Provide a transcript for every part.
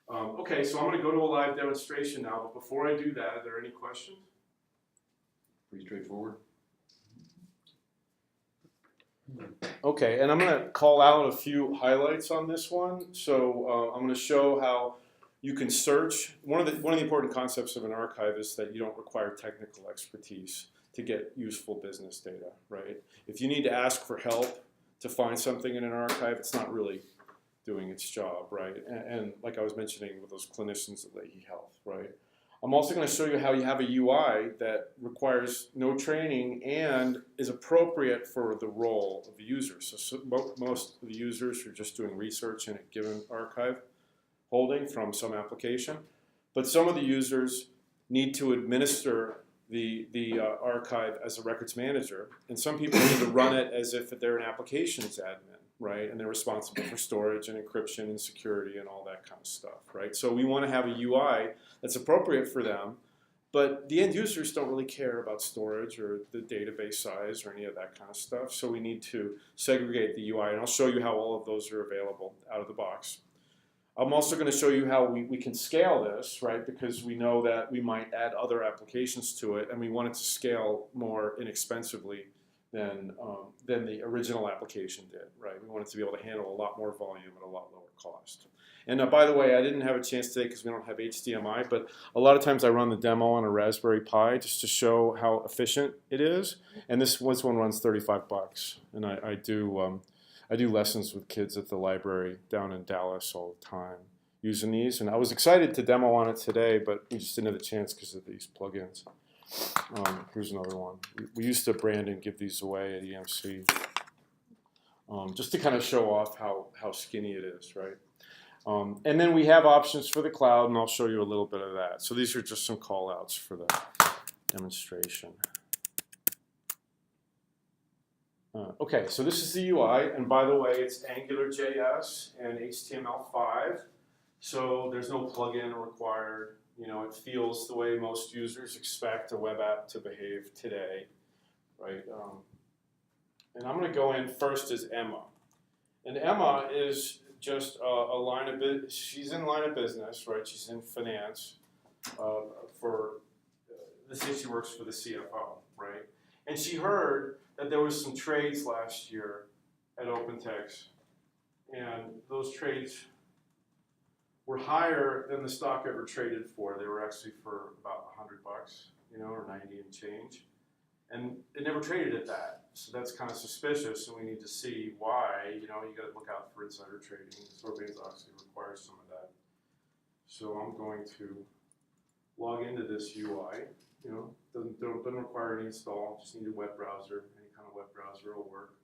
Okay, so I'm going to go to a live demonstration now, but before I do that, are there any questions? Pretty straightforward. Okay, and I'm going to call out a few highlights on this one. So I'm going to show how you can search. One of the important concepts of an archive is that you don't require technical expertise to get useful business data, right? If you need to ask for help to find something in an archive, it's not really doing its job, right? And like I was mentioning with those clinicians at Leahy Health, right? I'm also going to show you how you have a UI that requires no training and is appropriate for the role of the user. So most of the users are just doing research in a given archive holding from some application, but some of the users need to administer the archive as a records manager, and some people need to run it as if they're an applications admin, right? And they're responsible for storage and encryption and security and all that kind of stuff, right? So we want to have a UI that's appropriate for them, but the end users don't really care about storage or the database size or any of that kind of stuff, so we need to segregate the UI, and I'll show you how all of those are available out of the box. I'm also going to show you how we can scale this, right? Because we know that we might add other applications to it, and we want it to scale more inexpensively than the original application did, right? We want it to be able to handle a lot more volume at a lot lower cost. And by the way, I didn't have a chance today because we don't have HDMI, but a lot of times I run the demo on a Raspberry Pi just to show how efficient it is. And this one runs $35, and I do lessons with kids at the library down in Dallas all the time using these. And I was excited to demo on it today, but we just didn't have the chance because of these plugins. Here's another one. We used to brand and give these away at EMC just to kind of show off how skinny it is, right? And then we have options for the cloud, and I'll show you a little bit of that. So these are just some call outs for the demonstration. Okay, so this is the UI, and by the way, it's AngularJS and HTML5, so there's no plugin required. You know, it feels the way most users expect a web app to behave today, right? And I'm going to go in first as Emma, and Emma is just a line of business. She's in line of business, right? She's in finance. This year she works for the CFO, right? And she heard that there was some trades last year at OpenText, and those trades were higher than the stock ever traded for. They were actually for about $100, you know, or 90 and change, and it never traded at that. So that's kind of suspicious, and we need to see why. You know, you got to look out for insider trading. Sarbanes-Oxley requires some of that. So I'm going to log into this UI. You know, doesn't require any install. Just need a web browser. Any kind of web browser will work.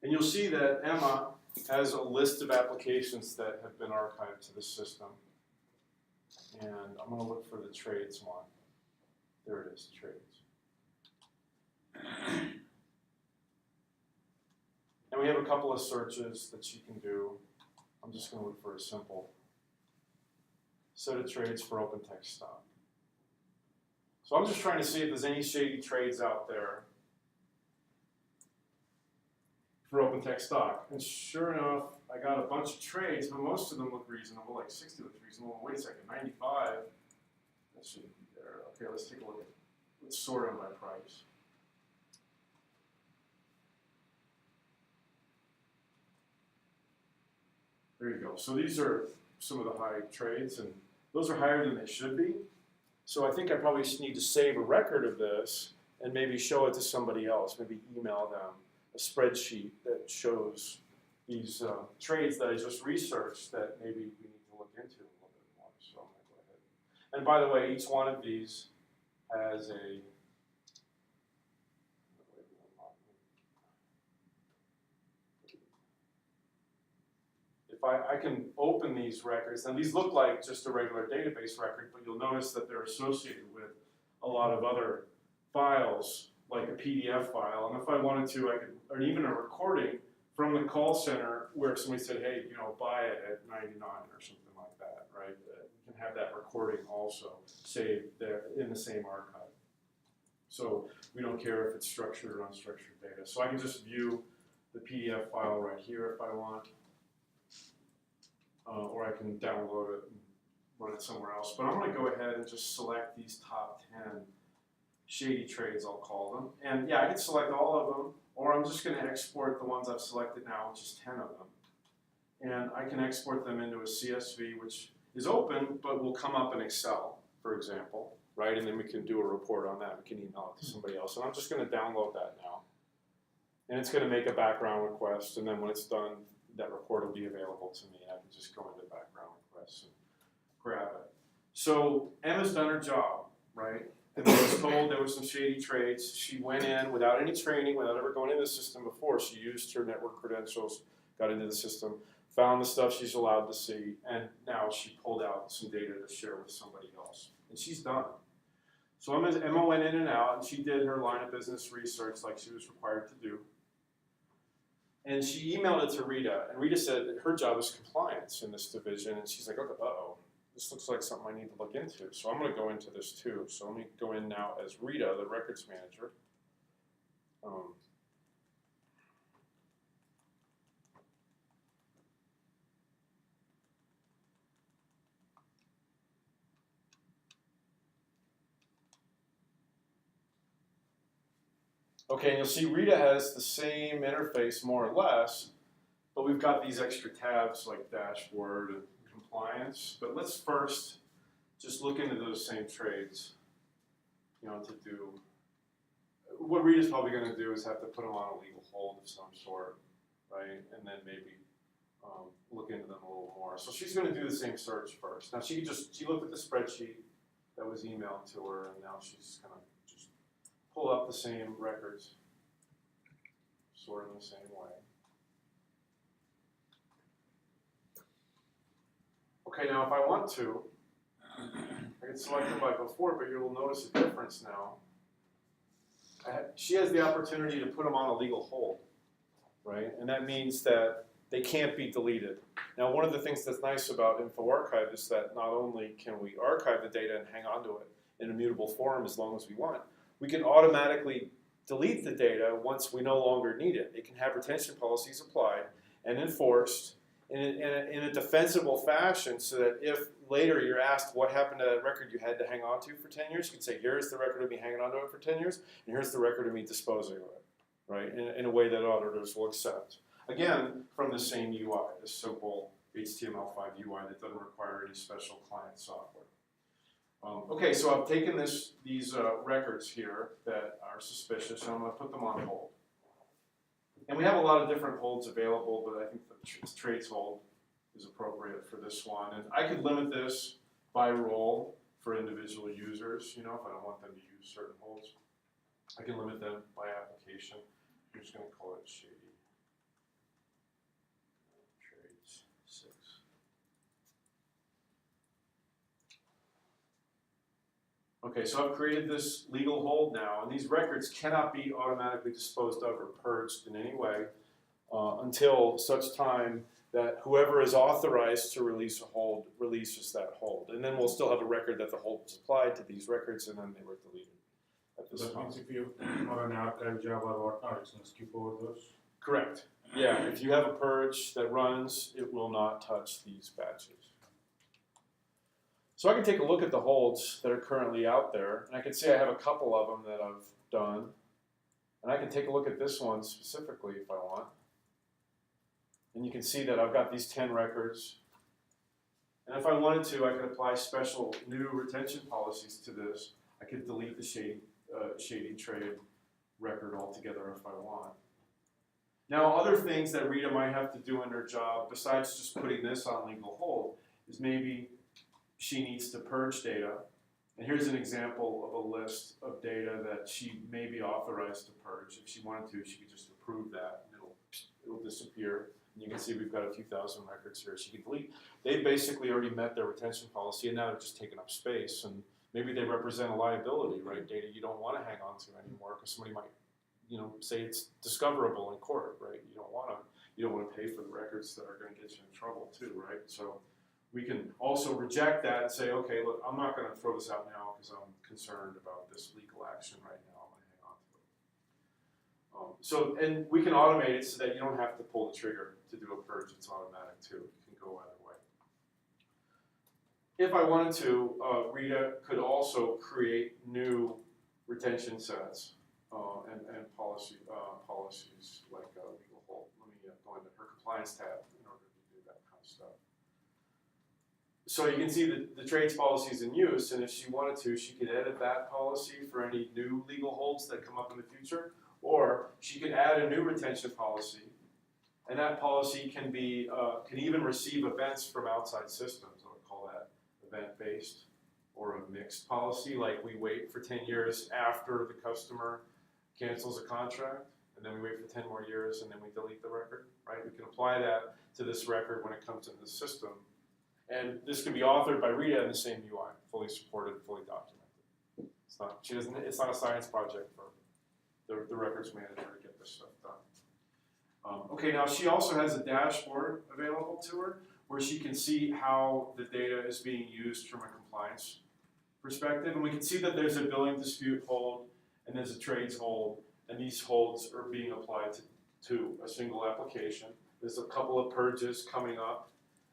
And you'll see that Emma has a list of applications that have been archived to the system. And I'm going to look for the trades one. There it is, trades. And we have a couple of searches that you can do. I'm just going to look for a simple set of trades for OpenText stock. So I'm just trying to see if there's any shady trades out there for OpenText stock. And sure enough, I got a bunch of trades, but most of them look reasonable, like 60 looks reasonable. Wait a second, 95, that shouldn't be there. Okay, let's take a look at, let's sort them by price. There you go. So these are some of the high trades, and those are higher than they should be. So I think I probably just need to save a record of this and maybe show it to somebody else, maybe email them a spreadsheet that shows these trades that I just researched that maybe we need to look into a little bit more. So I'm going to go ahead. And by the way, each one of these has a I can open these records, and these look like just a regular database record, but you'll notice that they're associated with a lot of other files, like a PDF file. And if I wanted to, I could, or even a recording from the call center where somebody said, hey, you know, buy it at 99 or something like that, right? You can have that recording also saved there in the same archive. So we don't care if it's structured or unstructured data. So I can just view the PDF file right here if I want, or I can download it and run it somewhere else. But I'm going to go ahead and just select these top 10 shady trades, I'll call them. And yeah, I can select all of them, or I'm just going to export the ones I've selected now, which is 10 of them. And I can export them into a CSV, which is open, but will come up in Excel, for example, right? And then we can do a report on that. We can email it to somebody else. And I'm just going to download that now. And it's going to make a background request, and then when it's done, that report will be available to me. I can just go into background requests and grab it. So Emma's done her job, right? And I was told there were some shady trades. She went in without any training, without ever going into the system before. She used her network credentials, got into the system, found the stuff she's allowed to see, and now she pulled out some data to share with somebody else. And she's done. So Emma went in and out, and she did her line of business research like she was required to do. And she emailed it to Rita, and Rita said that her job is compliance in this division, and she's like, okay, uh-oh, this looks like something I need to look into. So I'm going to go into this too. So let me go in now as Rita, the records manager. Okay, and you'll see Rita has the same interface more or less, but we've got these extra tabs like dashboard and compliance. But let's first just look into those same trades, to do. What Rita's probably going to do is have to put them on a legal hold of some sort, right? And then maybe look into them a little more. So she's going to do the same search first. Now she looked at the spreadsheet that was emailed to her, and now she's going to just pull up the same records, sort in the same way. Okay, now if I want to, I can select it by before, but you'll notice a difference now. She has the opportunity to put them on a legal hold, right? And that means that they can't be deleted. Now, one of the things that's nice about InfoArchive is that not only can we archive the data and hang on to it in a mutable form as long as we want, we can automatically delete the data once we no longer need it. It can have retention policies applied and enforced in a defensible fashion so that if later you're asked what happened to that record you had to hang on to for 10 years, you can say, here's the record of me hanging on to it for 10 years, and here's the record of me disposing of it, right, in a way that auditors will accept. Again, from the same UI, this simple HTML5 UI that doesn't require any special client software. Okay, so I've taken these records here that are suspicious, and I'm going to put them on hold. And we have a lot of different holds available, but I think the trades hold is appropriate for this one. And I could limit this by role for individual users, if I don't want them to use certain holds. I can limit them by application. I'm just going to call it shady. Trades 6. Okay, so I've created this legal hold now, and these records cannot be automatically disposed of or purged in any way until such time that whoever is authorized to release a hold releases that hold. And then we'll still have a record that the hold was applied to these records and then they were deleted at this That time. means if you are an archive job or whatnot, it's going to skip over those? Correct. Yeah, if you have a purge that runs, it will not touch these batches. So I can take a look at the holds that are currently out there, and I can see I have a couple of them that I've done. And I can take a look at this one specifically if I want. And you can see that I've got these 10 records. And if I wanted to, I could apply special new retention policies to this. I could delete the shady trade record altogether if I want. Now, other things that Rita might have to do in her job, besides just putting this on legal hold, is maybe she needs to purge data. And here's an example of a list of data that she may be authorized to purge. If she wanted to, she could just approve that, and it'll disappear. And you can see we've got a few thousand records here she can delete. They've basically already met their retention policy, and now they're just taking up space. And maybe they represent a liability, right? Data you don't want to hang on to anymore because somebody might, say it's discoverable in court, right? You don't want to pay for the records that are going to get you in trouble too, right? So we can also reject that and say, okay, look, I'm not going to throw this out now because I'm concerned about this legal action right now. I'm So, and we can automate it so that you don't have to pull the trigger to do a purge. It's automatic too. It can go either way. If I wanted to, Rita could also create new retention sets and policies like legal hold. Let me go into her compliance tab in order to do that kind of stuff. So you can see the trades policy is in use, and if she wanted to, she could edit that policy for any new legal holds that come up in the future, or she could add a new retention policy, and that policy can be can even receive events from outside systems. I would call that event-based or a mixed policy, like we wait for 10 years after the customer cancels a contract, and then we wait for 10 more years, and then we delete the record, right? We can apply that to this record when it comes into the system. And this can be authored by Rita in the same UI, fully supported, fully documented. It's not a science project for the records manager to get this stuff done. Okay, now she also has a dashboard available to her where she can see how the data is being used from a compliance perspective. And we can see that there's a billing dispute hold and there's a trades hold, and these holds are being applied to a single application. There's a couple of purges coming up,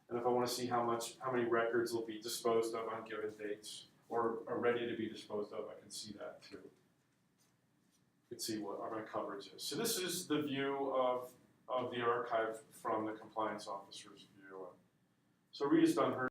and if I want to see how many records will be disposed of on given dates or are ready to be disposed of, I can see that too. You can see what our coverage is. So this is the view of the archive from the compliance officer's view. So Rita's done her